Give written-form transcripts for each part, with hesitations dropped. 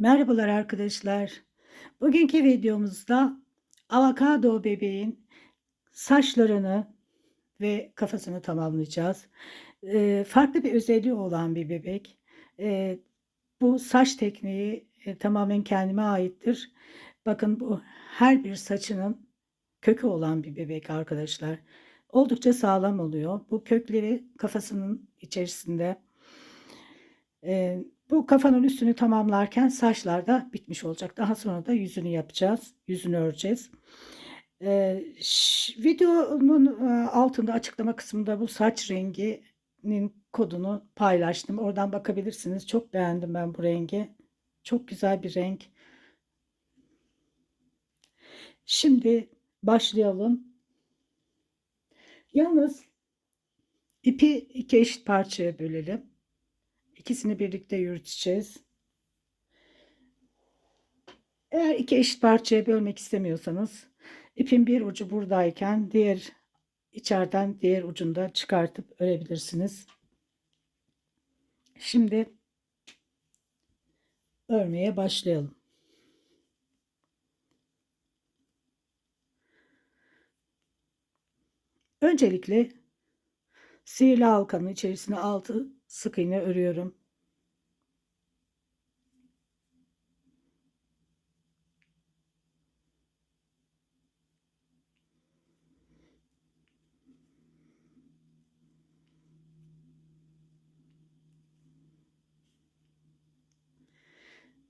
Merhabalar arkadaşlar. Bugünkü videomuzda avokado bebeğin saçlarını ve kafasını tamamlayacağız. Farklı bir özelliği olan bir bebek. Eee, Bu saç tekniği tamamen kendime aittir. Bakın bu her bir saçının kökü olan bir bebek arkadaşlar. Oldukça sağlam oluyor. Bu kökleri kafasının içerisinde. Bu kafanın üstünü tamamlarken saçlar da bitmiş olacak. Daha sonra da yüzünü yapacağız. Yüzünü öreceğiz. Videonun, altında açıklama kısmında bu saç renginin kodunu paylaştım. Oradan bakabilirsiniz. Çok beğendim ben bu rengi. Çok güzel bir renk. Şimdi başlayalım. Yalnız ipi 2 eşit parçaya bölelim. İkisini birlikte yürüteceğiz. Eğer 2 eşit parçaya bölmek istemiyorsanız ipin bir ucu buradayken diğer ucunda çıkartıp örebilirsiniz. Şimdi örmeye başlayalım. Öncelikle sihirli halkanın içerisine 6 sık iğne örüyorum.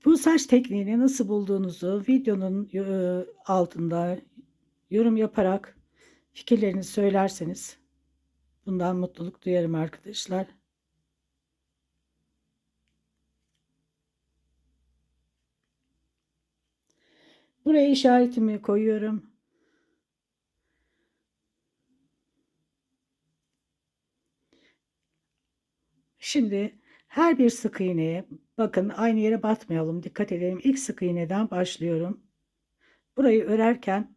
Bu saç tekniğini nasıl bulduğunuzu videonun altında yorum yaparak fikirlerinizi söylerseniz bundan mutluluk duyarım arkadaşlar. Buraya işaretimi koyuyorum. Şimdi her bir sık iğneye bakın, aynı yere batmayalım, dikkat edelim. İlk sık iğneden başlıyorum. Burayı örerken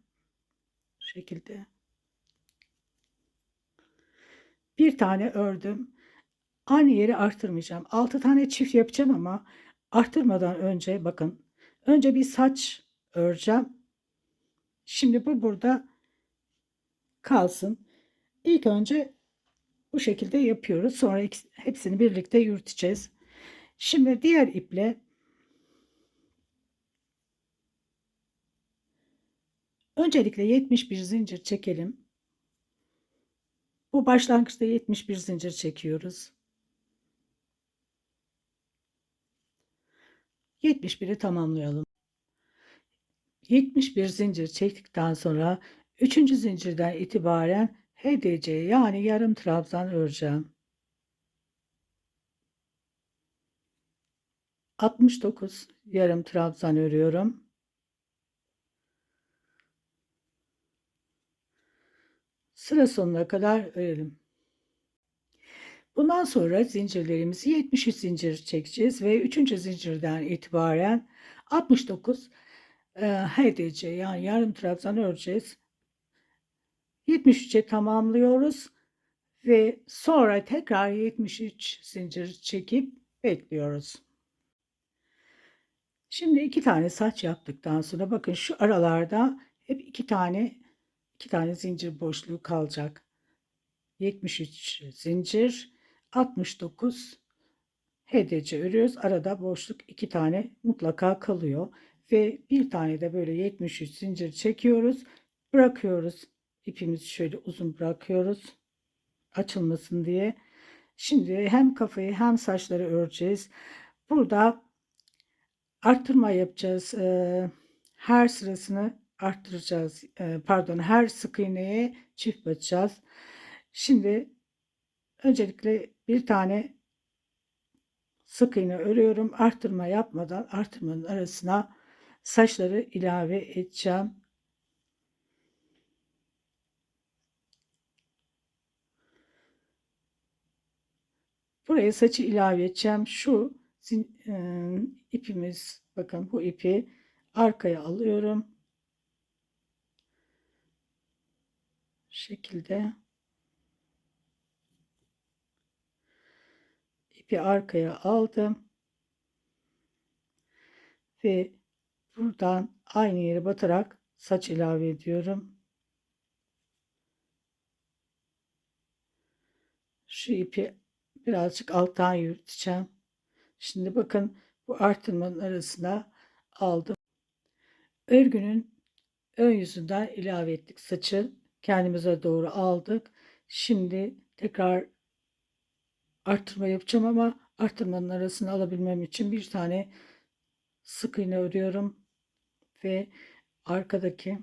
şu şekilde bir tane ördüm. Aynı yeri arttırmayacağım. 6 tane çift yapacağım ama arttırmadan önce bakın, önce bir saç öreceğim. Şimdi bu burada kalsın. İlk önce bu şekilde yapıyoruz. Sonra hepsini birlikte yürüteceğiz. Şimdi diğer iple öncelikle 71 zincir çekelim. Bu başlangıçta 71 zincir çekiyoruz. 71'i tamamlayalım. 71 zincir çektikten sonra 3. zincirden itibaren HDC yani yarım trabzan öreceğim. 69 yarım trabzan örüyorum. Sıra sonuna kadar örelim. Bundan sonra zincirlerimizi 73 zincir çekeceğiz ve 3. zincirden itibaren 69 HDC yani yarım trabzan öreceğiz. 73'e tamamlıyoruz ve sonra tekrar 73 zincir çekip bekliyoruz. Şimdi 2 tane saç yaptıktan sonra bakın şu aralarda hep 2 tane zincir boşluğu kalacak. 73 zincir, 69 HDC örüyoruz. Arada boşluk 2 tane mutlaka kalıyor ve bir tane de böyle 73 zincir çekiyoruz. Bırakıyoruz. İpimizi şöyle uzun bırakıyoruz açılmasın diye. Şimdi hem kafayı hem saçları öreceğiz. Burada arttırma yapacağız. Her sırasını arttıracağız. Pardon, her sık iğneye çift batacağız. Şimdi öncelikle bir tane sık iğne örüyorum. Arttırma yapmadan arttırmanın arasına saçları ilave edeceğim. Buraya saçı ilave edeceğim. İpimiz, bakın bu ipi arkaya alıyorum. Şekilde ipi arkaya aldım. ve buradan aynı yere batarak saç ilave ediyorum. Şu ipi birazcık alttan yürüteceğim. Şimdi bakın, bu artırmanın arasına aldım. Örgünün ön yüzünden ilave ettik saçı. Kendimize doğru aldık. Şimdi tekrar artırma yapacağım ama artırmanın arasını alabilmem için bir tane sık iğne örüyorum ve arkadaki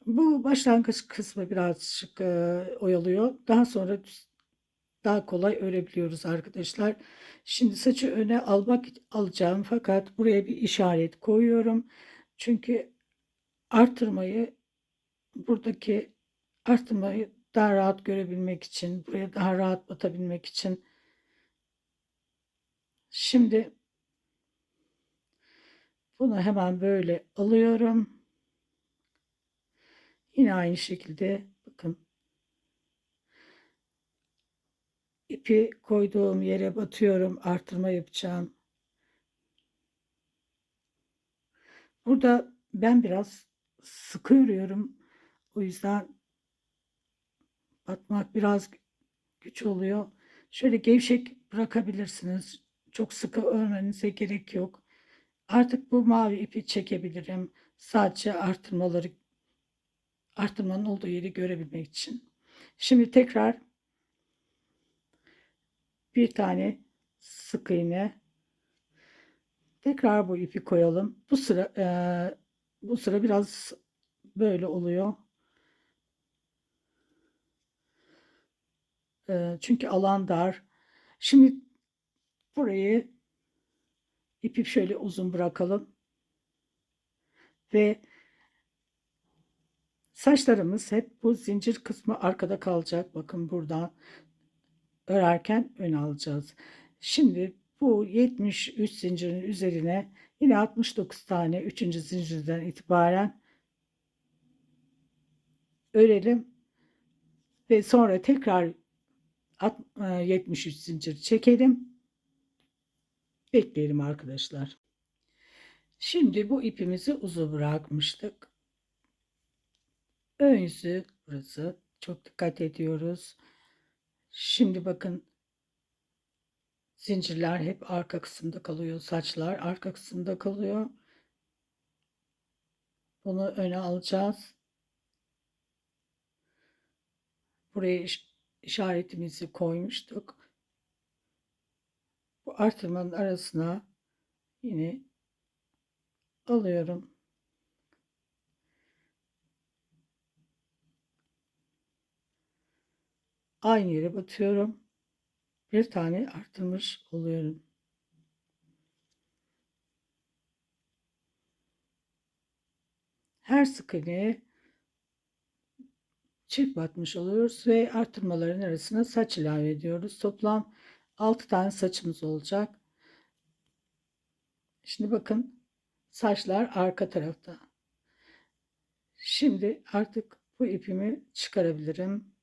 bu başlangıç kısmı birazcık oyalıyor. Daha sonra daha kolay örebiliyoruz arkadaşlar. Şimdi saçı öne alacağım, fakat buraya bir işaret koyuyorum. Çünkü artırmayı buradaki artırmayı daha rahat görebilmek için, buraya daha rahat batabilmek için. Şimdi bunu hemen böyle alıyorum. Yine aynı şekilde bakın, ipi koyduğum yere batıyorum. Artırma yapacağım. Burada ben biraz sıkı örüyorum. O yüzden batmak biraz güç oluyor. Şöyle gevşek bırakabilirsiniz. Çok sıkı örmenize gerek yok. Artık bu mavi ipi çekebilirim. Sadece artırmanın olduğu yeri görebilmek için. Şimdi tekrar bir tane sık iğne, tekrar bu ipi koyalım. Bu sıra biraz böyle oluyor. Çünkü alan dar. Şimdi burayı ipi şöyle uzun bırakalım ve saçlarımız hep bu zincir kısmı arkada kalacak. Bakın, buradan örerken öne alacağız. Şimdi bu 73 zincirin üzerine yine 69 tane 3. zincirden itibaren örelim ve sonra tekrar 73 zincir çekelim. Bekleyelim arkadaşlar. Şimdi bu ipimizi uzun bırakmıştık. Ön yüzü burası. Çok dikkat ediyoruz. Şimdi bakın, zincirler hep arka kısımda kalıyor. Saçlar arka kısımda kalıyor. Bunu öne alacağız. Buraya işaretimizi koymuştuk. Bu artırmanın arasına yine alıyorum. Aynı yere batıyorum. Bir tane arttırmış oluyorum. Her sık iğneye çift batmış oluyoruz ve arttırmaların arasına saç ilave ediyoruz. Toplam 6 tane saçımız olacak. Şimdi bakın, saçlar arka tarafta. Şimdi artık bu ipimi çıkarabilirim.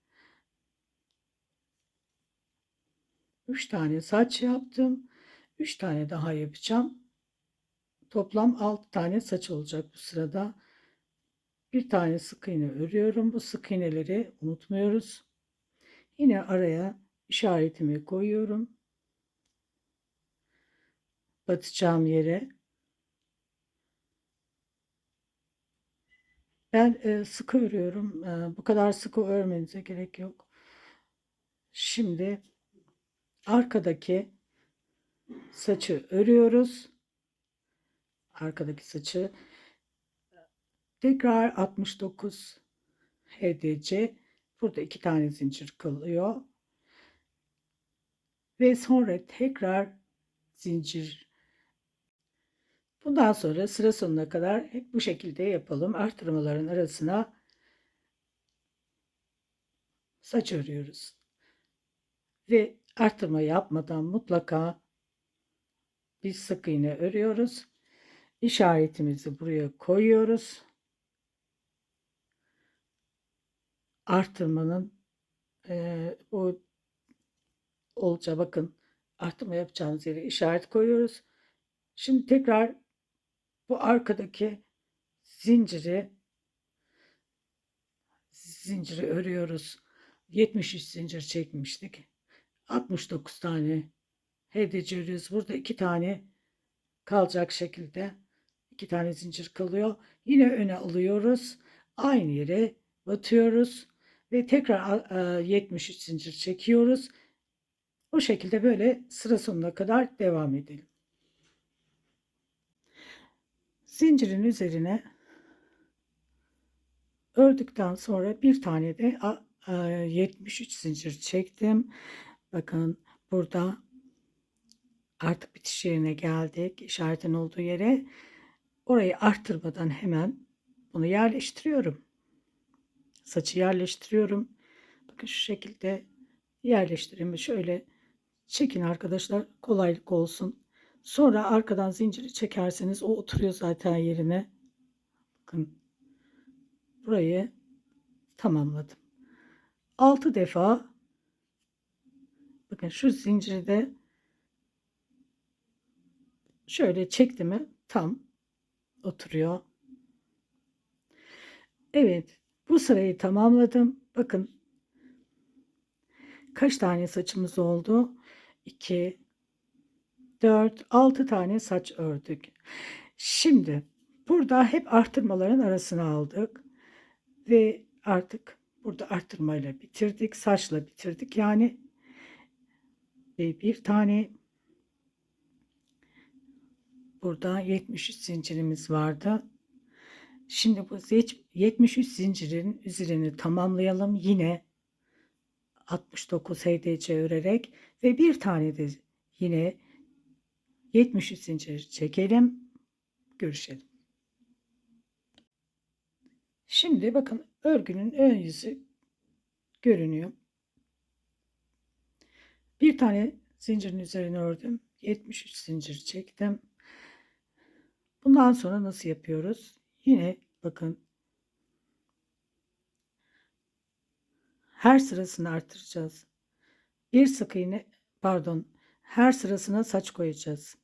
3 tane saç yaptım. 3 tane daha yapacağım. Toplam 6 tane saç olacak bu sırada. Bir tane sık iğne örüyorum. Bu sık iğneleri unutmuyoruz. Yine araya işaretimi koyuyorum. Batacağım yere. Ben sıkı örüyorum. Bu kadar sıkı örmenize gerek yok. Şimdi arkadaki saçı örüyoruz. Arkadaki saçı tekrar 69 HDC. Burada 2 tane zincir kalıyor. Ve sonra tekrar zincir. Bundan sonra sıra sonuna kadar hep bu şekilde yapalım. Artırmaların arasına saç örüyoruz. Ve artırma yapmadan mutlaka bir sık iğne örüyoruz. İşaretimizi buraya koyuyoruz. Artırmanın bu olacağı, bakın, artırma yapacağımız yere işaret koyuyoruz. Şimdi tekrar bu arkadaki zinciri örüyoruz. 73 zincir çekmiştik. 69 tane herdeci örüyoruz. Burada 2 tane kalacak şekilde 2 tane zincir kalıyor. Yine öne alıyoruz. Aynı yere batıyoruz ve tekrar 73 zincir çekiyoruz. O şekilde böyle sıra sonuna kadar devam edelim. Zincirin üzerine ördükten sonra bir tane de 73 zincir çektim. Bakın burada artık bitiş yerine geldik. İşaretin olduğu yere. Orayı arttırmadan hemen bunu yerleştiriyorum. Saçı yerleştiriyorum. Bakın şu şekilde yerleştireyim. Şöyle çekin arkadaşlar. Kolaylık olsun. Sonra arkadan zinciri çekerseniz o oturuyor zaten yerine. Bakın burayı tamamladım. 6 defa bakın şu zinciri de şöyle çekti mi tam oturuyor. Evet, bu sırayı tamamladım. Bakın kaç tane saçımız oldu? 2, 4, 6 tane saç ördük. Şimdi burada hep artırmaların arasına aldık ve artık burada artırmayla bitirdik, saçla bitirdik. Yani bir tane burada 73 zincirimiz vardı. Şimdi bu 73 zincirin üzerini tamamlayalım. Yine 69 HDC örerek ve bir tane de yine 73 zincir çekelim. Görüşelim. Şimdi bakın örgünün ön yüzü görünüyor. Bir tane zincirin üzerine ördüm. 73 zincir çektim. Bundan sonra nasıl yapıyoruz? Yine bakın her sırasını artıracağız. Bir sık iğne pardon her sırasına saç koyacağız.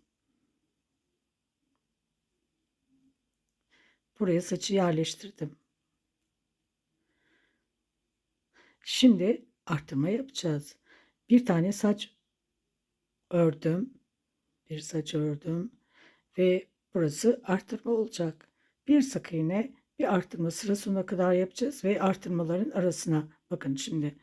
Buraya saçı yerleştirdim. Şimdi artırma yapacağız. Bir tane saç ördüm. Bir saç ördüm ve burası artırma olacak. Bir sık iğne bir artırma sıra sonuna kadar yapacağız ve artırmaların arasına bakın şimdi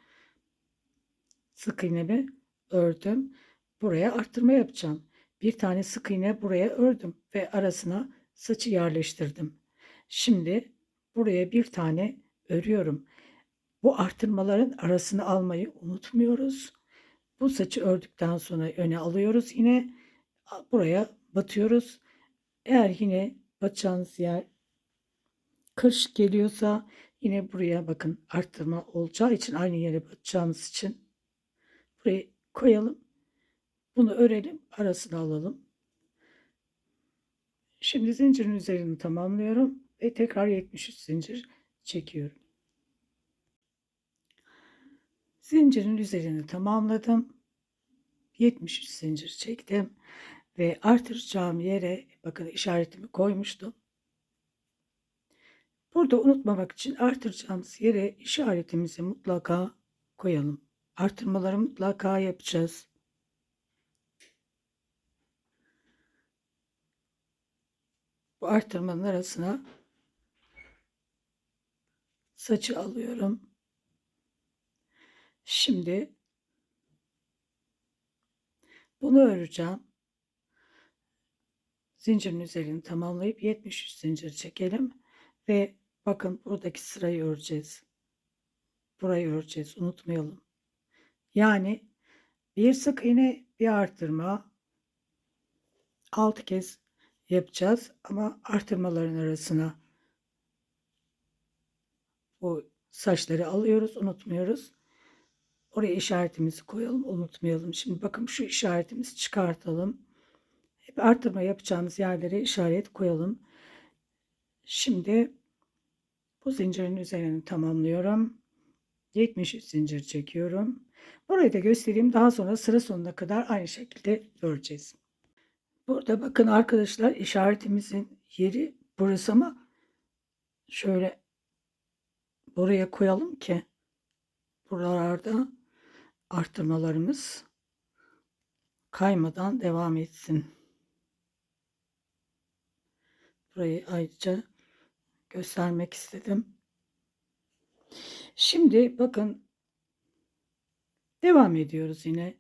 sık iğnemi ördüm. Buraya artırma yapacağım. Bir tane sık iğne buraya ördüm ve arasına saçı yerleştirdim. Şimdi buraya bir tane örüyorum. Bu artırmaların arasını almayı unutmuyoruz. Bu saçı ördükten sonra öne alıyoruz. Yine buraya batıyoruz. Eğer yine batacağınız yer karışık geliyorsa yine buraya bakın arttırma olacağı için aynı yere batacağımız için burayı koyalım. Bunu örelim. Arasını alalım. Şimdi zincirin üzerini tamamlıyorum ve tekrar 73 zincir çekiyorum. Zincirin üzerini tamamladım. 73 zincir çektim ve artıracağım yere bakın işaretimi koymuştum. Burada unutmamak için artıracağımız yere işaretimizi mutlaka koyalım. Artırmaları mutlaka yapacağız. Bu artırmanın arasına saçı alıyorum. Şimdi bunu öreceğim. Zincirin üzerini tamamlayıp 73 zincir çekelim ve bakın buradaki sırayı öreceğiz. Burayı öreceğiz, unutmayalım. Yani bir sık iğne, bir artırma 6 kez yapacağız ama artırmaların arasına bu saçları alıyoruz, unutmuyoruz. Oraya işaretimizi koyalım, unutmayalım. Şimdi bakın şu işaretimizi çıkartalım. Hep artırma yapacağımız yerlere işaret koyalım. Şimdi bu zincirin üzerini tamamlıyorum. 73 zincir çekiyorum Burayı da göstereyim. Daha sonra sıra sonuna kadar aynı şekilde öreceğiz. Burada bakın arkadaşlar, işaretimizin yeri burası ama şöyle buraya koyalım ki buralarda arttırmalarımız kaymadan devam etsin. Burayı ayrıca göstermek istedim. Şimdi bakın devam ediyoruz yine.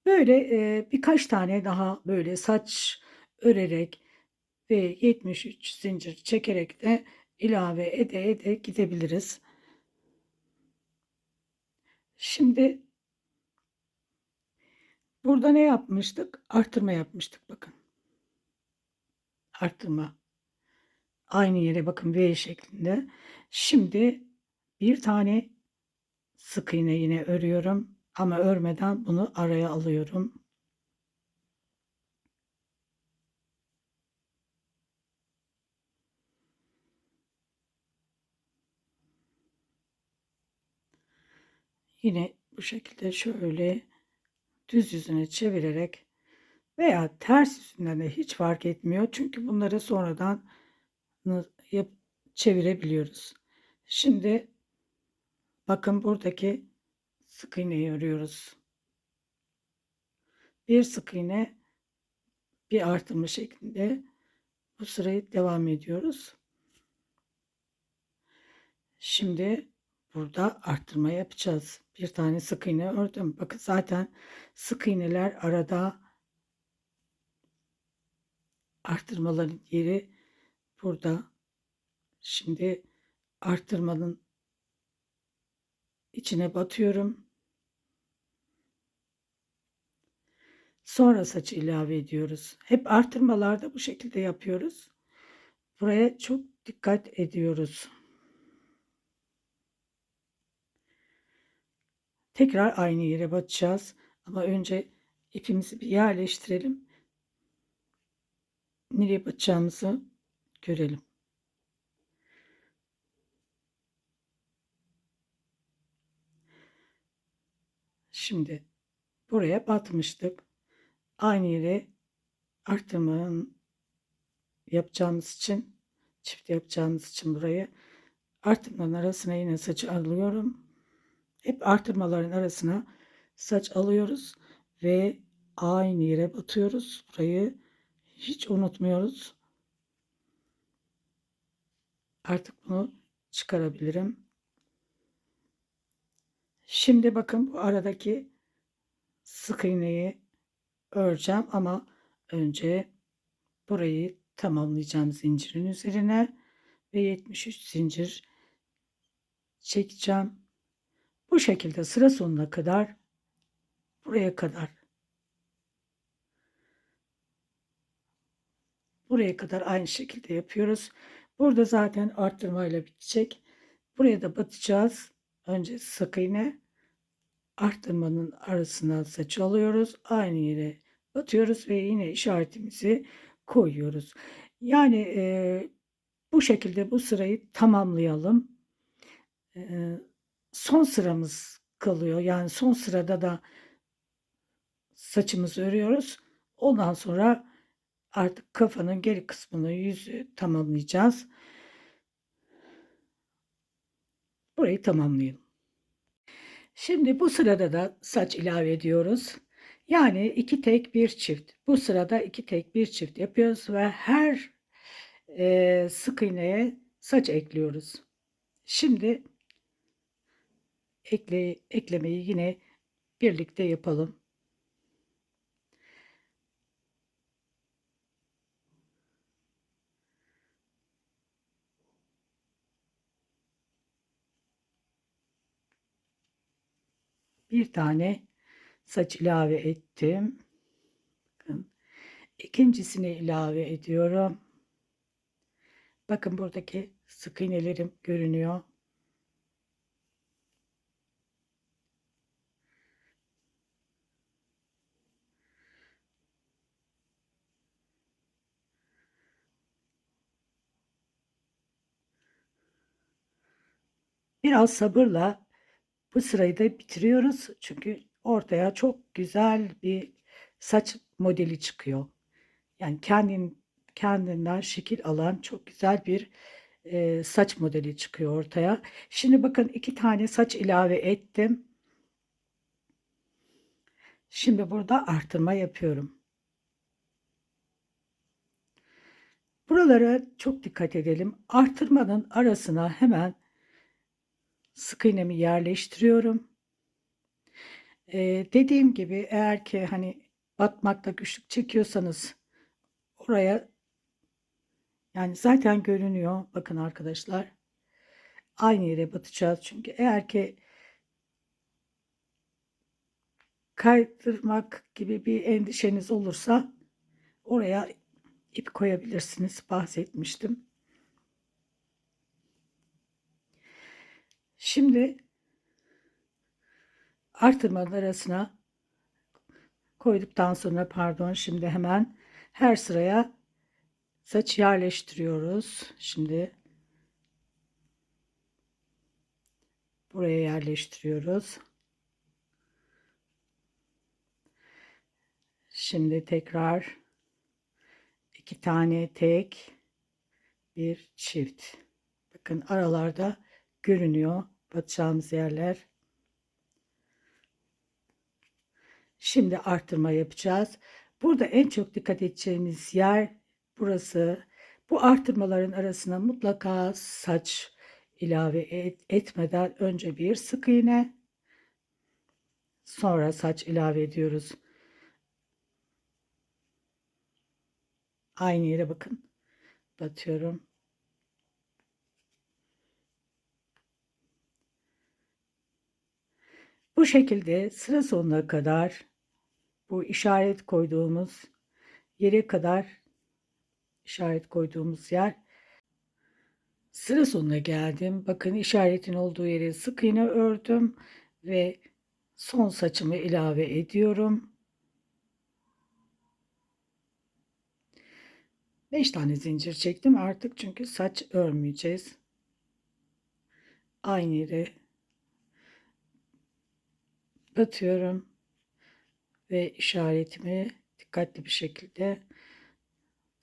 Böyle birkaç tane daha böyle saç örerek ve 73 zincir çekerek de ilave ede ede gidebiliriz. Şimdi burada ne yapmıştık? Artırma yapmıştık bakın. Artırma. Aynı yere bakın, V şeklinde. Şimdi bir tane sık iğne yine örüyorum ama örmeden bunu araya alıyorum. Yine bu şekilde şöyle düz yüzüne çevirerek veya ters yüzünden de hiç fark etmiyor. Çünkü bunları sonradan yap çevirebiliyoruz. Şimdi bakın buradaki sık iğneyi örüyoruz. Bir sık iğne, bir artırma şeklinde bu sırayı devam ediyoruz. Şimdi burada arttırma yapacağız. Bir tane sık iğne ördüm. Bakın zaten sık iğneler arada, arttırmaların yeri burada. Şimdi arttırmanın içine batıyorum. Sonra saçı ilave ediyoruz. Hep artırmalarda bu şekilde yapıyoruz. Buraya çok dikkat ediyoruz. Tekrar aynı yere batacağız. Ama önce ipimizi bir yerleştirelim. Nereye batacağımızı görelim. Şimdi buraya batmıştık. Aynı yere artırmanın yapacağımız için, çift yapacağımız için burayı artırmanın arasına yine saçı alıyorum. Hep artırmaların arasına saç alıyoruz ve aynı yere batıyoruz. Burayı hiç unutmuyoruz. Artık bunu çıkarabilirim. Şimdi bakın bu aradaki sık iğneyi öreceğim ama önce burayı tamamlayacağım zincirin üzerine ve 73 zincir çekeceğim. Bu şekilde sıra sonuna kadar, buraya kadar aynı şekilde yapıyoruz. Burada zaten arttırmayla bitecek. Buraya da batacağız. Önce sık iğne, arttırmanın arasına saçı alıyoruz. Aynı yere batıyoruz ve yine işaretimizi koyuyoruz. Yani bu şekilde bu sırayı tamamlayalım. E, Son sıramız kalıyor. Yani son sırada da saçımızı örüyoruz. Ondan sonra artık kafanın geri kısmını, yüzü tamamlayacağız. Burayı tamamlayalım. Şimdi bu sırada da saç ilave ediyoruz. Yani iki tek bir çift. Bu sırada iki tek bir çift yapıyoruz ve her sık iğneye saç ekliyoruz. Şimdi eklemeyi yine birlikte yapalım. Bir tane saç ilave ettim. Bakın. İkincisini ilave ediyorum. Bakın buradaki sık iğnelerim görünüyor. Biraz sabırla bu sırayı da bitiriyoruz. Çünkü ortaya çok güzel bir saç modeli çıkıyor. Yani kendinden şekil alan çok güzel bir saç modeli çıkıyor ortaya. Şimdi bakın 2 tane saç ilave ettim. Şimdi burada artırma yapıyorum. Buralara çok dikkat edelim. Artırmanın arasına hemen sık iğnemi yerleştiriyorum. Dediğim gibi eğer ki hani batmakta güçlük çekiyorsanız oraya, yani zaten görünüyor. Bakın arkadaşlar, aynı yere batacağız. Çünkü eğer ki kaydırmak gibi bir endişeniz olursa oraya ip koyabilirsiniz. Bahsetmiştim. Şimdi artırmanın arasına koyduktan sonra, pardon, şimdi hemen her sıraya saç yerleştiriyoruz. Şimdi buraya yerleştiriyoruz. Şimdi tekrar 2 tane tek, bir çift. Bakın aralarda görünüyor batacağımız yerler. Şimdi artırma yapacağız. Burada en çok dikkat edeceğimiz yer burası. Bu artırmaların arasına mutlaka saç ilave etmeden önce bir sık iğne, sonra saç ilave ediyoruz. Aynı yere bakın. Batıyorum. Bu şekilde sıra sonuna kadar, bu işaret koyduğumuz yere kadar, işaret koyduğumuz yer, sıra sonuna geldim. Bakın işaretin olduğu yere sık iğne ördüm ve son saçımı ilave ediyorum. 5 tane zincir çektim artık, çünkü saç örmeyeceğiz. Aynı yere batıyorum ve işaretimi dikkatli bir şekilde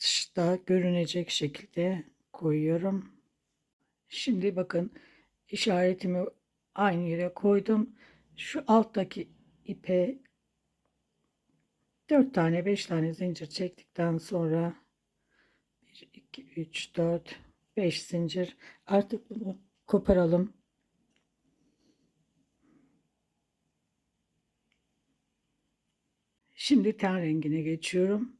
dışta görünecek şekilde koyuyorum. Şimdi bakın işaretimi aynı yere koydum. Şu alttaki ipe 4 tane 5 tane zincir çektikten sonra 1 2 3 4 5 zincir, artık bunu koparalım. Şimdi ten rengine geçiyorum.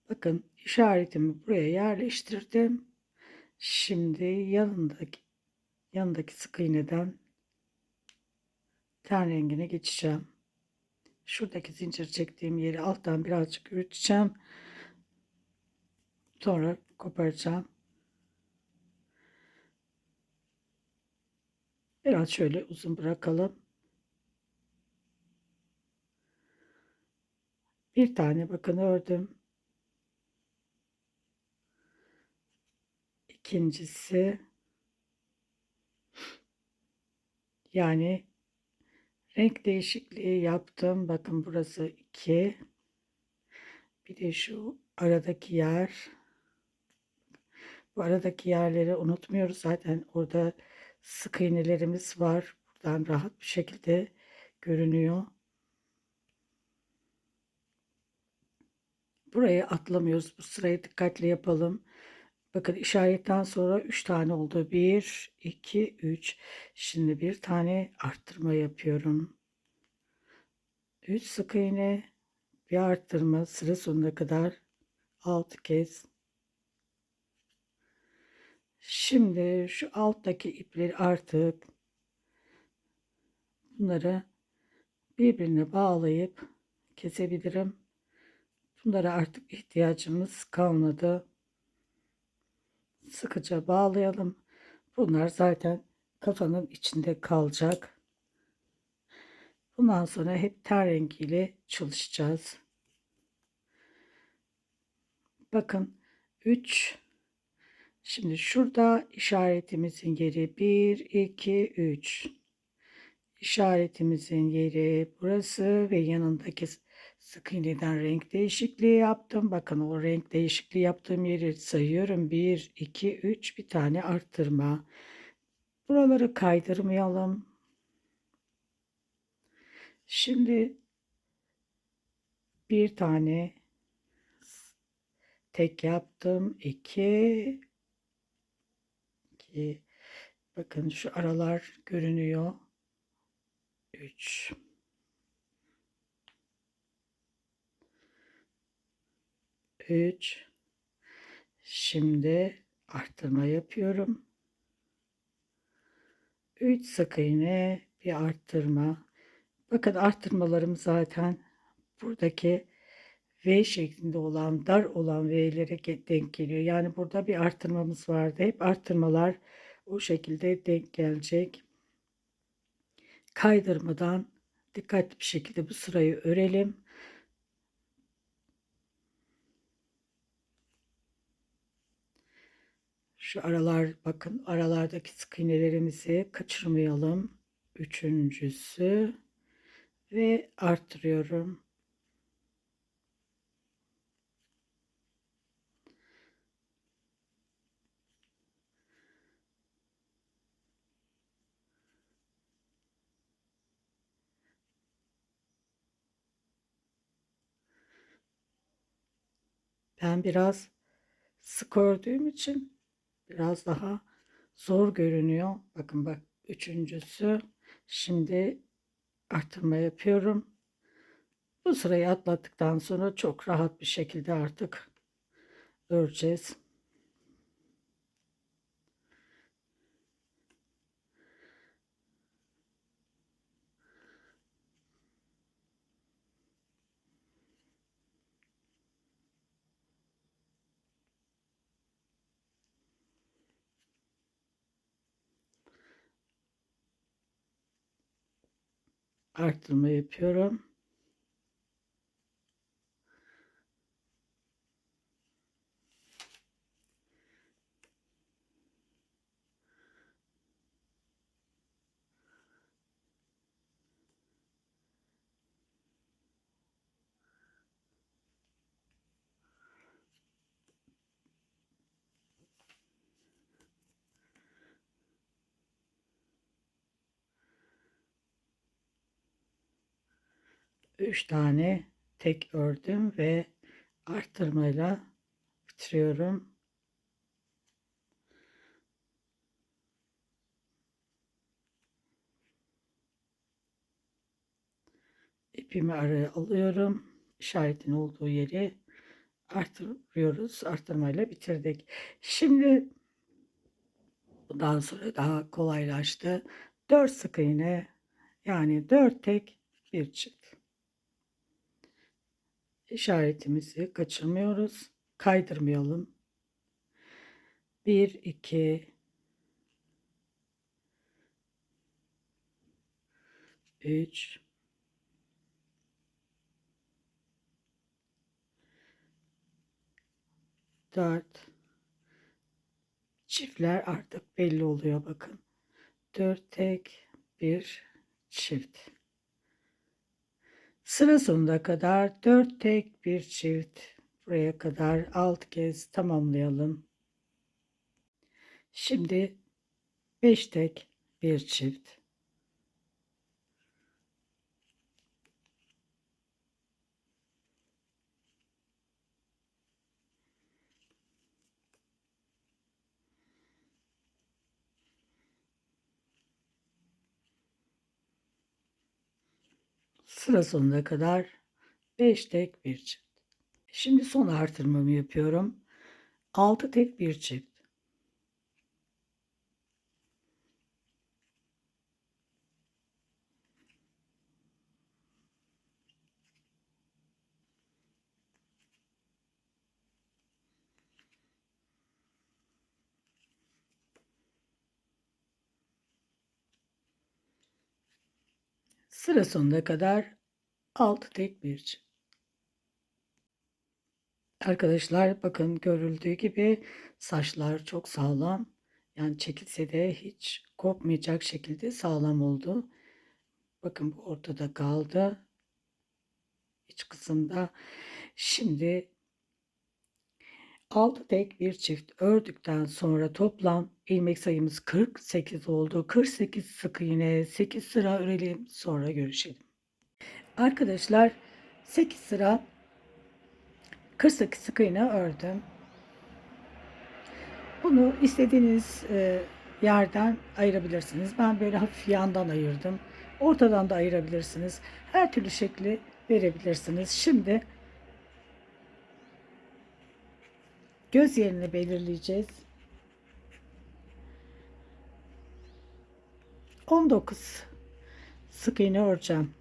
Bakın işaretimi buraya yerleştirdim. Şimdi yanındaki sık iğneden ten rengine geçeceğim. Şuradaki zincir çektiğim yeri alttan birazcık yürüteceğim. Sonra koparacağım. Biraz şöyle uzun bırakalım. Bir tane bakın ördüm. İkincisi, yani renk değişikliği yaptım. Bakın burası 2. Bir de şu aradaki yer. Bu aradaki yerleri unutmuyoruz. Zaten orada sık iğnelerimiz var. Buradan rahat bir şekilde görünüyor. Burayı atlamıyoruz. Bu sırayı dikkatli yapalım. Bakın işaretten sonra 3 tane oldu. 1, 2, 3. Şimdi bir tane arttırma yapıyorum. 3 sık iğne, bir arttırma, sıra sonuna kadar 6 kez. Şimdi şu alttaki ipleri artık bunları birbirine bağlayıp kesebilirim. Bunlara artık ihtiyacımız kalmadı. Sıkıca bağlayalım. Bunlar zaten kafanın içinde kalacak. Bundan sonra hep ten rengiyle çalışacağız. Bakın 3. Şimdi şurada işaretimizin yeri 1, 2, 3. İşaretimizin yeri burası ve yanındaki sık iğneden renk değişikliği yaptım. Bakın o renk değişikliği yaptığım yeri sayıyorum. 1, 2, 3 bir tane arttırma. Buraları kaydırmayalım. Şimdi bir tane tek yaptım. 2, 2. Bakın şu aralar görünüyor. 3, 3. Şimdi arttırma yapıyorum. 3 sık iğne bir arttırma. Bakın arttırmalarım zaten buradaki V şeklinde olan dar olan V'lere denk geliyor. Yani burada bir arttırmamız vardı. Hep arttırmalar o şekilde denk gelecek. Kaydırmadan dikkatli bir şekilde bu sırayı örelim. Şu aralar bakın aralardaki sık iğnelerimizi kaçırmayalım. Üçüncüsü ve arttırıyorum. Ben biraz sık ördüğüm için biraz daha zor görünüyor. Bakın bak üçüncüsü. Şimdi artırma yapıyorum. Bu sırayı atlattıktan sonra çok rahat bir şekilde artık öreceğiz. Artırma yapıyorum. Üç tane tek ördüm ve arttırmayla bitiriyorum. İpimi araya alıyorum. İşaretin olduğu yeri artırıyoruz. Arttırmayla bitirdik. Şimdi bundan sonra daha kolaylaştı. 4 sık iğne yani 4 tek bir çift. İşaretimizi kaçırmıyoruz. Kaydırmayalım. 1, 2, 3, 4. Çiftler artık belli oluyor bakın. 4 tek bir çift. Sıra sonuna kadar 4 tek bir çift. Buraya kadar 6 kez tamamlayalım. Şimdi 5 tek bir çift. Sıra sonuna kadar 5 tek bir çift. Şimdi son artırmamı yapıyorum. 6 tek bir çift. Sıra sonuna kadar 6 tek bir çift. Arkadaşlar bakın görüldüğü gibi saçlar çok sağlam. Yani çekilse de hiç kopmayacak şekilde sağlam oldu. Bakın bu ortada kaldı. İç kısımda. Şimdi 6 tek bir çift ördükten sonra toplam ilmek sayımız 48 oldu. 48 sık iğne 8 sıra örelim, sonra görüşelim. Arkadaşlar 8 sıra 48 sık iğne ördüm. Bunu istediğiniz yerden ayırabilirsiniz. Ben böyle hafif yandan ayırdım. Ortadan da ayırabilirsiniz. Her türlü şekli verebilirsiniz. Şimdi göz yerini belirleyeceğiz. 19 sık iğne öreceğim.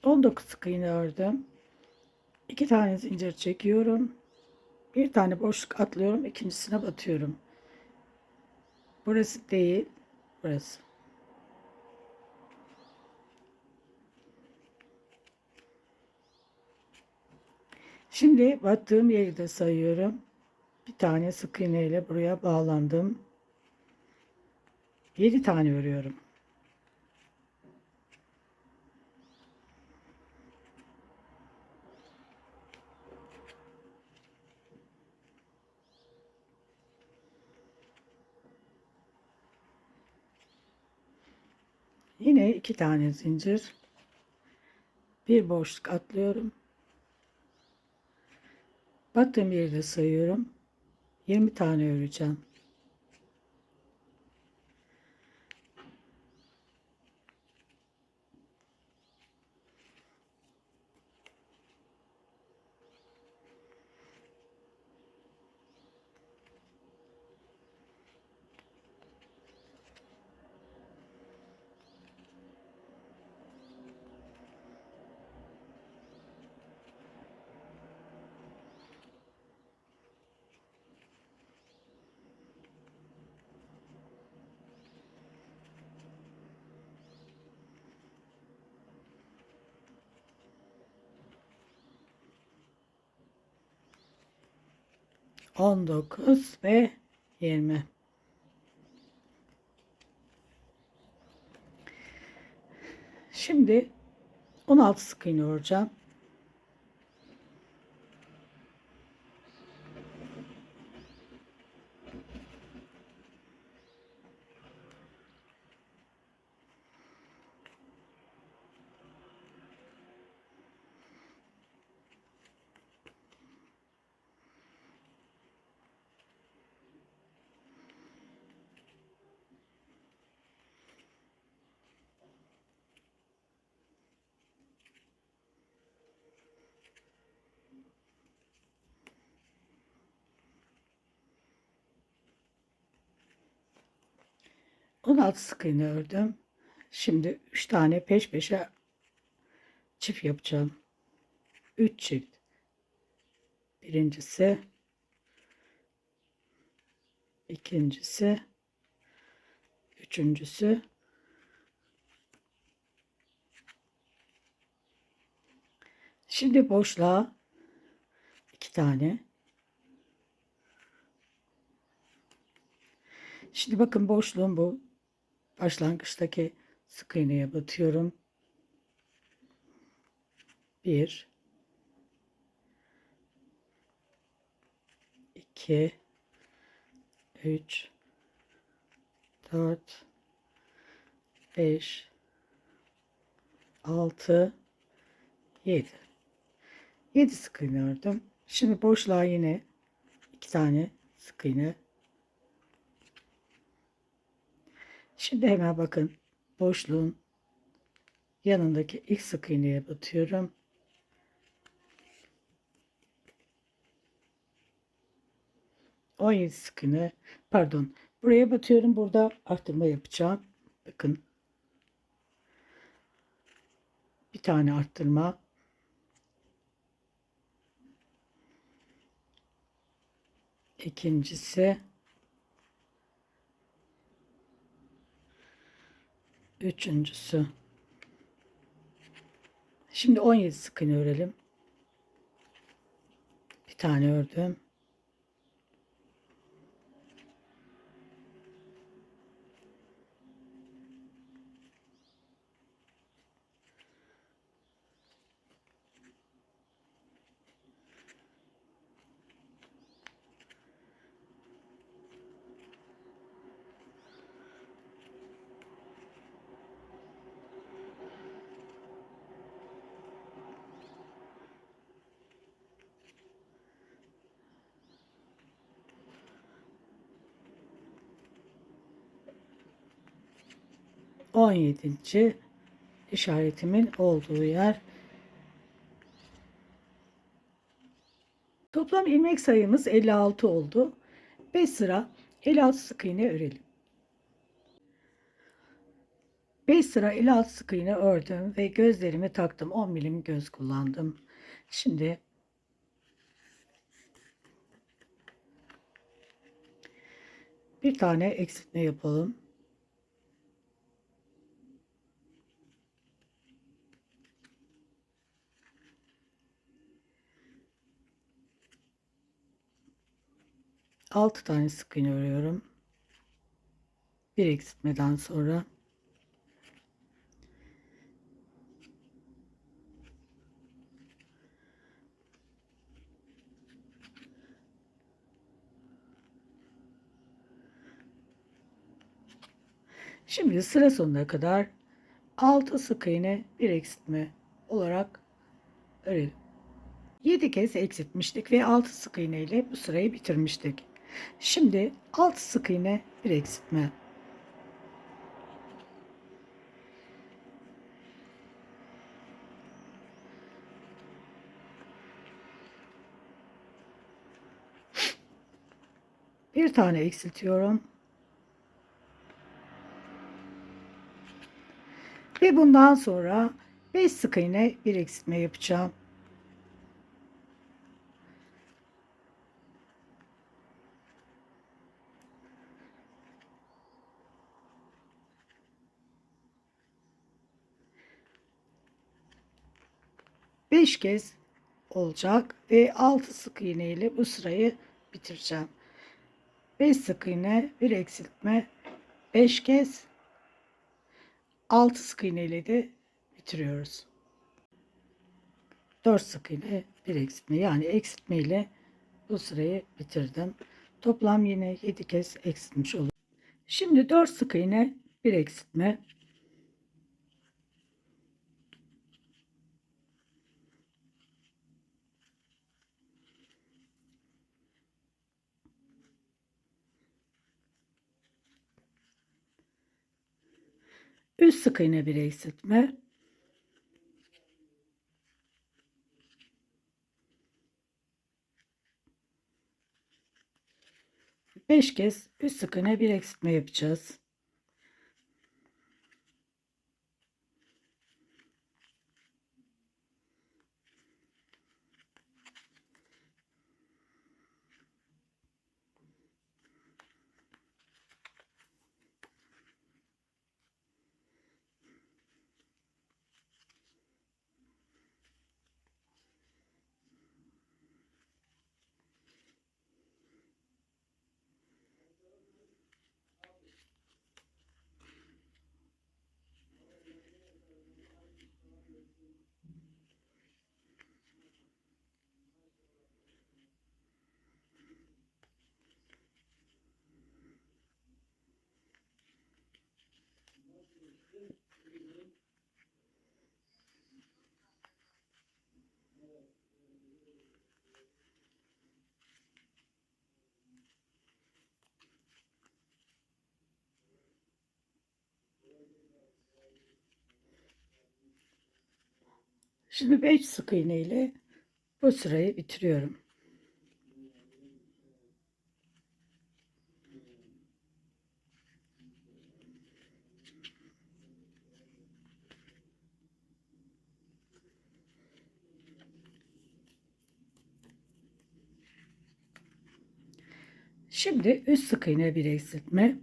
19 sık iğne ördüm. 2 tane zincir çekiyorum. Bir tane boşluk atlıyorum. İkincisine batıyorum. Burası değil. Burası. Şimdi battığım yeri de sayıyorum. Bir tane sık iğne ile buraya bağlandım. 7 tane örüyorum. Yine 2 tane zincir. Bir boşluk atlıyorum. Battığım yeri de sayıyorum. 20 tane öreceğim. On dokuz ve 20. Şimdi 16 sık iğne öreceğim. On altı sık iğne ördüm. Şimdi 3 tane peş peşe çift yapacağım. 3 çift. Birincisi, ikincisi, üçüncüsü. Şimdi boşluğa 2 tane. Şimdi bakın boşluğum bu. Başlangıçtaki sık iğneye batıyorum. 1 2 3 4 5 6, 7. 7 sık iğne ördüm. Şimdi boşluğa yine 2 tane sık iğne. Şimdi hemen bakın, boşluğun yanındaki ilk sık iğneye batıyorum. On 17 sık iğne, pardon, buraya batıyorum, burada arttırma yapacağım. Bakın, bir tane arttırma, ikincisi, üçüncüsü. Şimdi 17 sık iğne örelim. Bir tane ördüm. 17. işaretimin olduğu yer. Toplam ilmek sayımız 56 oldu. 5 sıra 56 sık iğne örelim. 5 sıra 56 sık iğne ördüm ve gözlerimi taktım. 10 milim göz kullandım. Şimdi bir tane eksiltme yapalım. Altı tane sık iğne örüyorum. Bir eksiltmeden sonra şimdi sıra sonuna kadar 6 sık iğne bir eksiltme olarak örelim. 7 kez eksiltmiştik ve 6 sık iğne ile bu sırayı bitirmiştik. Şimdi 6 sık iğne bir eksiltme. Bir tane eksiltiyorum. Ve bundan sonra 5 sık iğne bir eksiltme yapacağım. Beş kez olacak ve 6 sık iğne ile bu sırayı bitireceğim. 5 sık iğne bir eksiltme, 5 kez, 6 sık iğne ile de bitiriyoruz. 4 sık iğne bir eksiltme, yani eksiltme ile bu sırayı bitirdim. Toplam yine 7 kez eksiltmiş oluyor. Şimdi 4 sık iğne bir eksiltme. Üst sık iğne bir eksiltme. 5 kez üst sık iğne bir eksiltme yapacağız. Şimdi 5 sık iğne ile bu sırayı bitiriyorum. Şimdi 3 sık iğne bir eksiltme.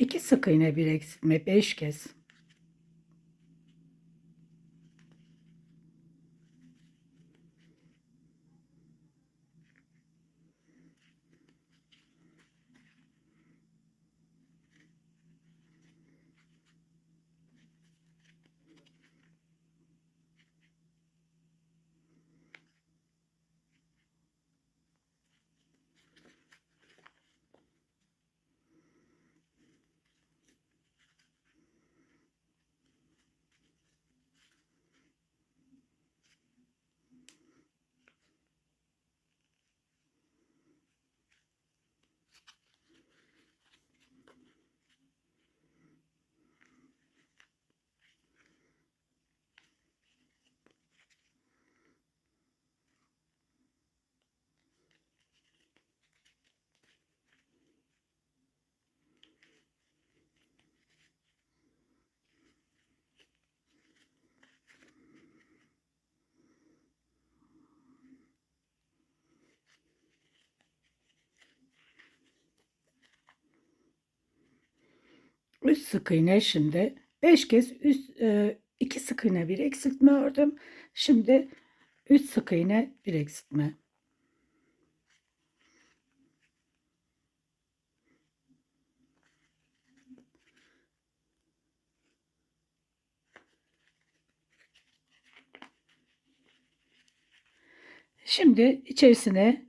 İki sık iğne bir eksiltme 5 kez. Üst sık iğne şimdi 5 kez üst 2 sık iğne bir eksiltme ördüm. Şimdi 3 sık iğne bir eksiltme. Şimdi içerisine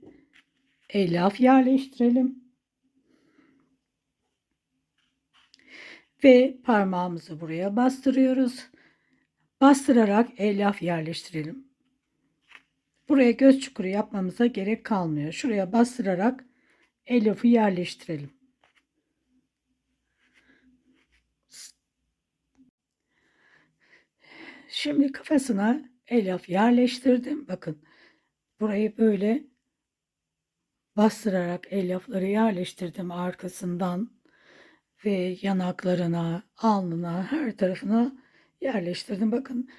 elyaf yerleştirelim ve parmağımızı buraya bastırıyoruz. Bastırarak elyaf yerleştirelim. Buraya göz çukuru yapmamıza gerek kalmıyor. Şuraya bastırarak elyafı yerleştirelim. Şimdi kafasına elyaf yerleştirdim. Bakın burayı böyle bastırarak elyafları yerleştirdim arkasından ve yanaklarına, alnına, her tarafına yerleştirdim. Bakın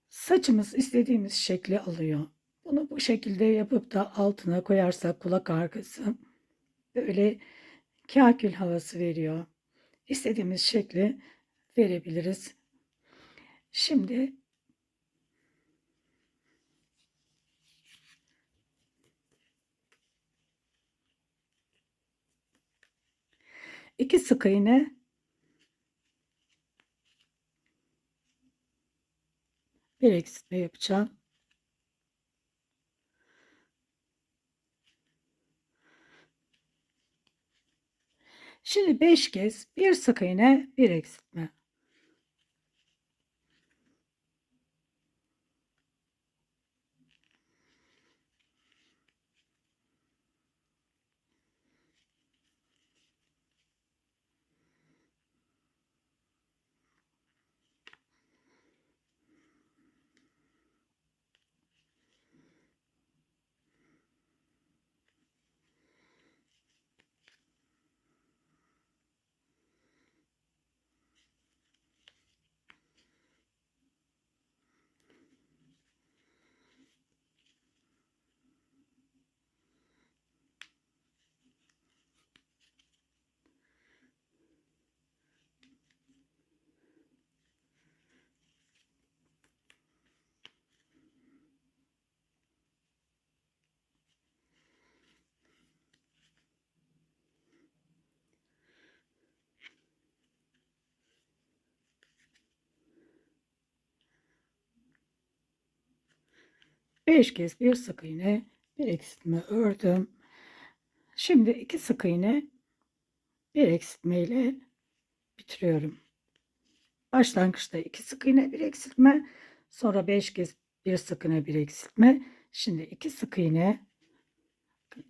saçımız istediğimiz şekli alıyor. Bunu bu şekilde yapıp da altına koyarsak kulak arkası böyle kakül havası veriyor. İstediğimiz şekli verebiliriz. Şimdi iki sık iğne bir eksiltme yapacağım. Şimdi 5 kez bir sık iğne bir eksiltme. Beş kez bir sık iğne bir eksiltme ördüm. Şimdi iki sık iğne bir eksiltme ile bitiriyorum. Başlangıçta 2 sık iğne, bir eksiltme, sonra 5 kez bir sık iğne, bir eksiltme. Şimdi 2 sık iğne,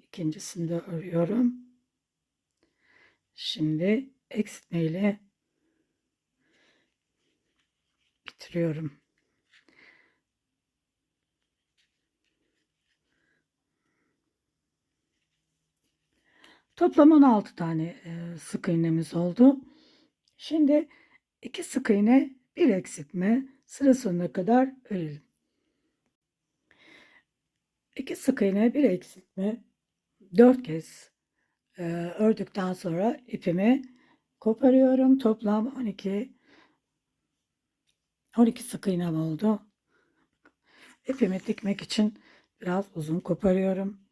ikincisini de örüyorum. Şimdi eksiltme ile bitiriyorum. Toplam 16 tane sık iğnemiz oldu. Şimdi 2 sık iğne, bir eksiltme, sıra sonuna kadar örelim. 2 sık iğne, bir eksiltme, 4 kez ördükten sonra ipimi koparıyorum. Toplam 12 sık iğnem oldu. İpimi dikmek için biraz uzun koparıyorum.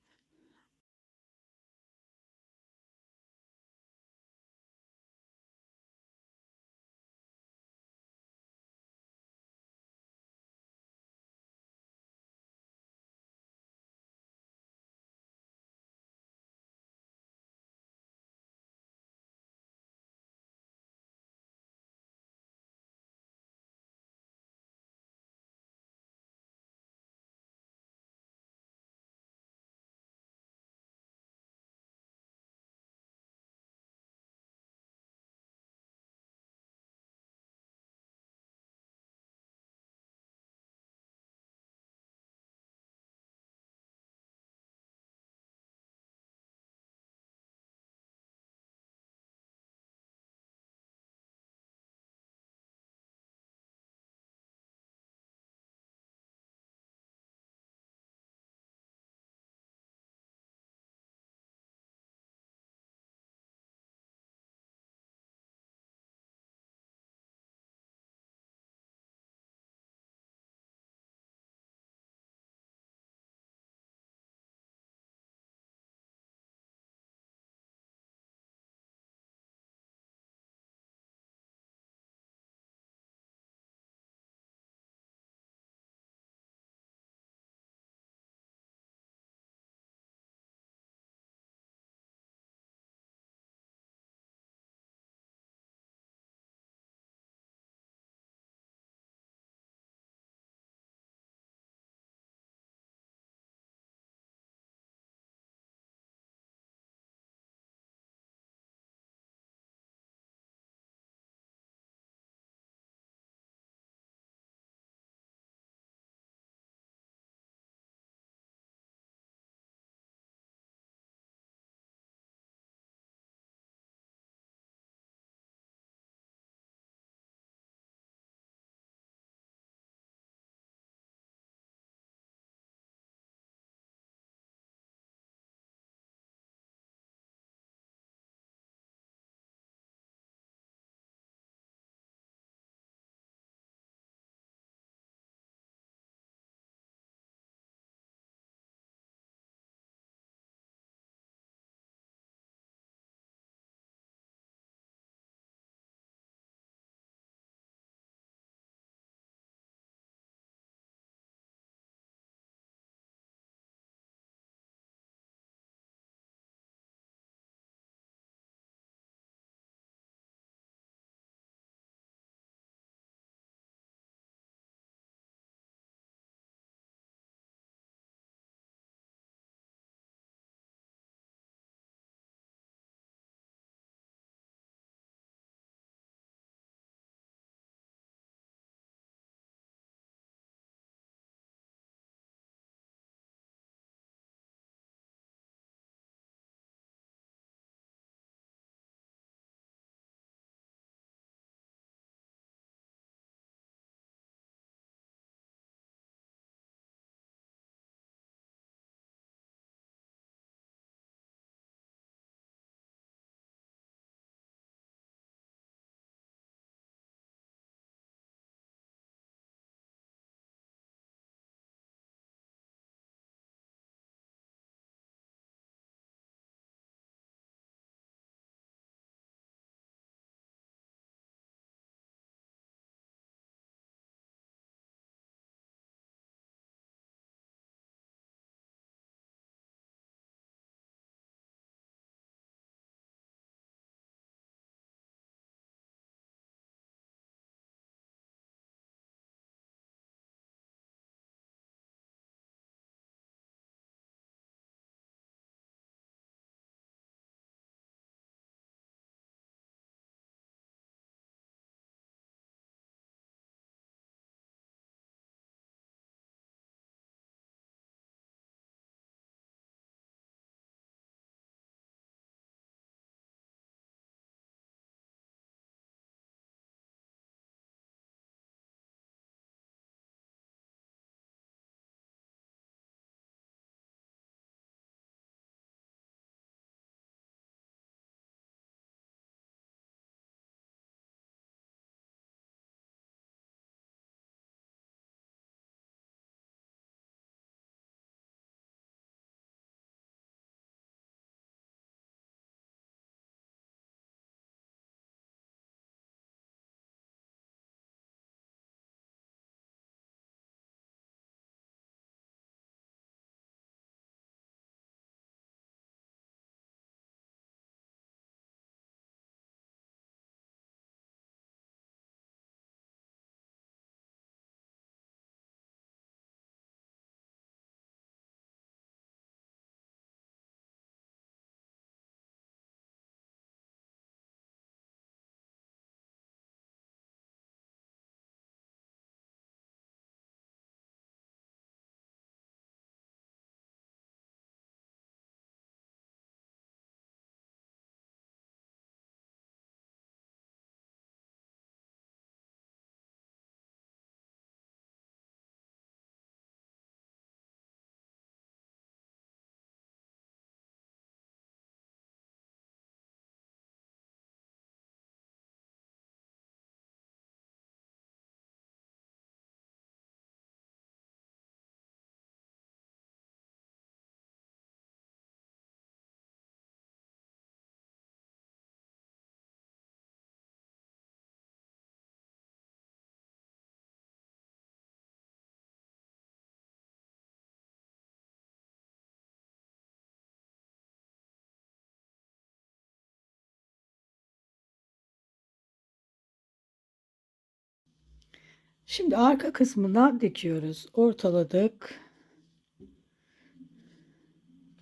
Şimdi arka kısmından dikiyoruz. Ortaladık.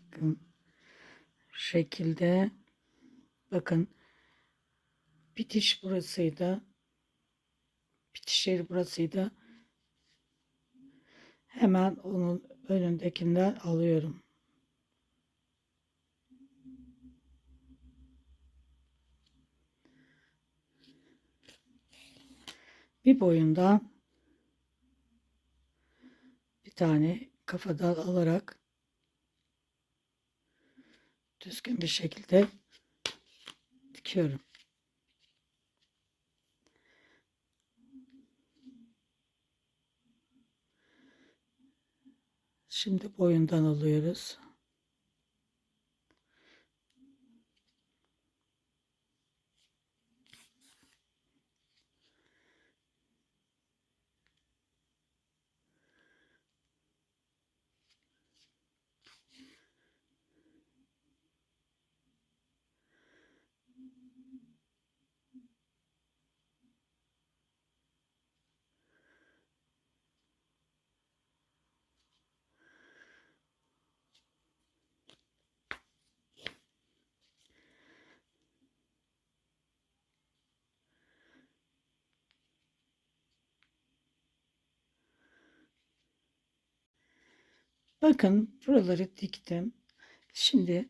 Bakın şu şekilde. Bakın bitiş burasıydı. Bitiş yeri burasıydı. Hemen onun önündekinden alıyorum. Bir boyundan bir tane kafadan alarak düzgün bir şekilde dikiyorum. Şimdi boyundan alıyoruz. Bakın buraları diktim. Şimdi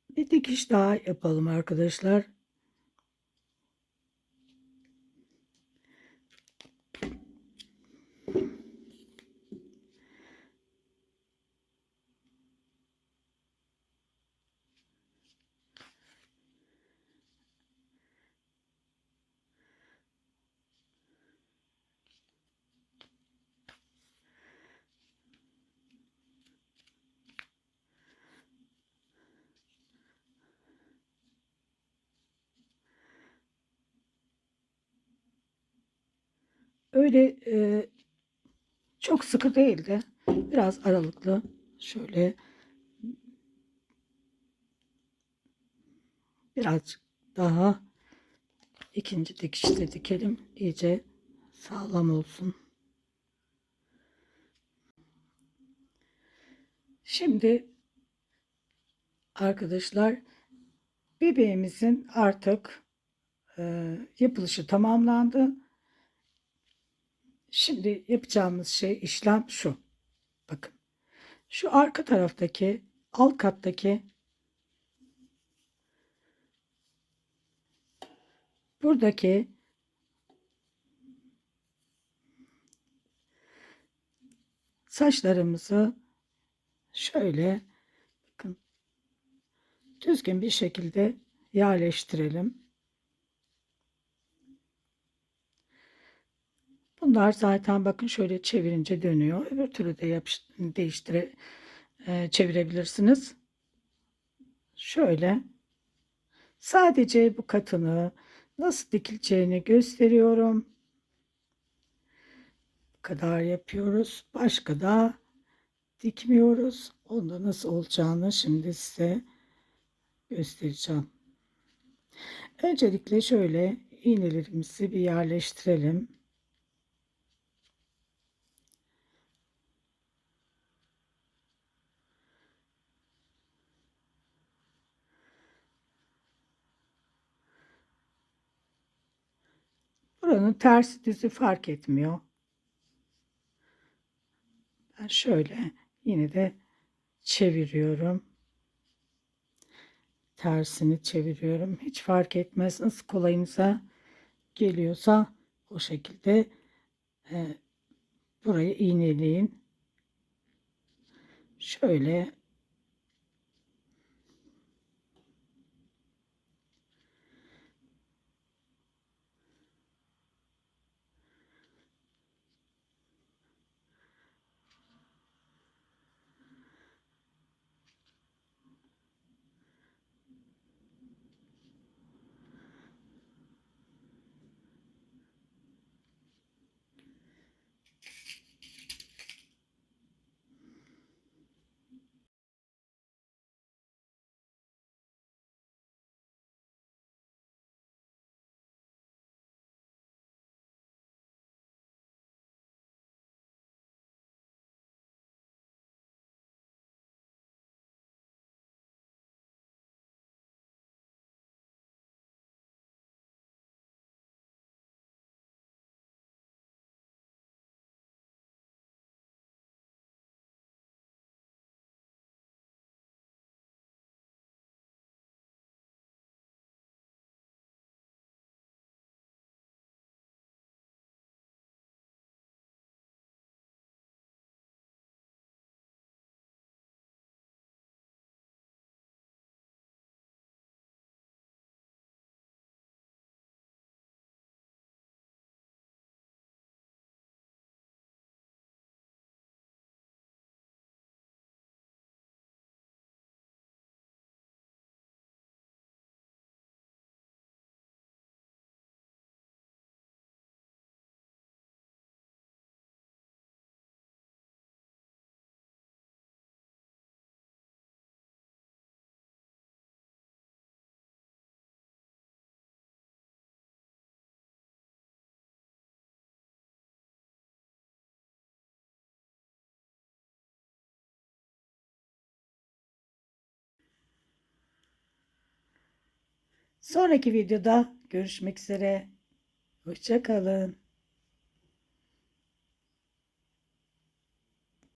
bir dikiş daha yapalım arkadaşlar. Öyle çok sıkı değil de biraz aralıklı. Şöyle birazcık daha ikinci dikişte dikelim. İyice sağlam olsun. Şimdi arkadaşlar bebeğimizin artık yapılışı tamamlandı. Şimdi yapacağımız işlem şu. Bakın. Şu arka taraftaki alt kattaki buradaki saçlarımızı şöyle bakın düzgün bir şekilde yerleştirelim. Bunlar zaten bakın şöyle çevirince dönüyor. Öbür türlü de çevirebilirsiniz. Şöyle sadece bu katını nasıl dikileceğini gösteriyorum. Bu kadar yapıyoruz. Başka da dikmiyoruz. Onda nasıl olacağını şimdi size göstereceğim. Öncelikle şöyle iğnelerimizi bir yerleştirelim. Buranın tersi düzü fark etmiyor. Ben şöyle yine de çeviriyorum. Tersini çeviriyorum. Hiç fark etmez. Nasıl kolayınıza geliyorsa o şekilde e, burayı iğneleyin. Şöyle Sonraki videoda görüşmek üzere. Hoşça kalın.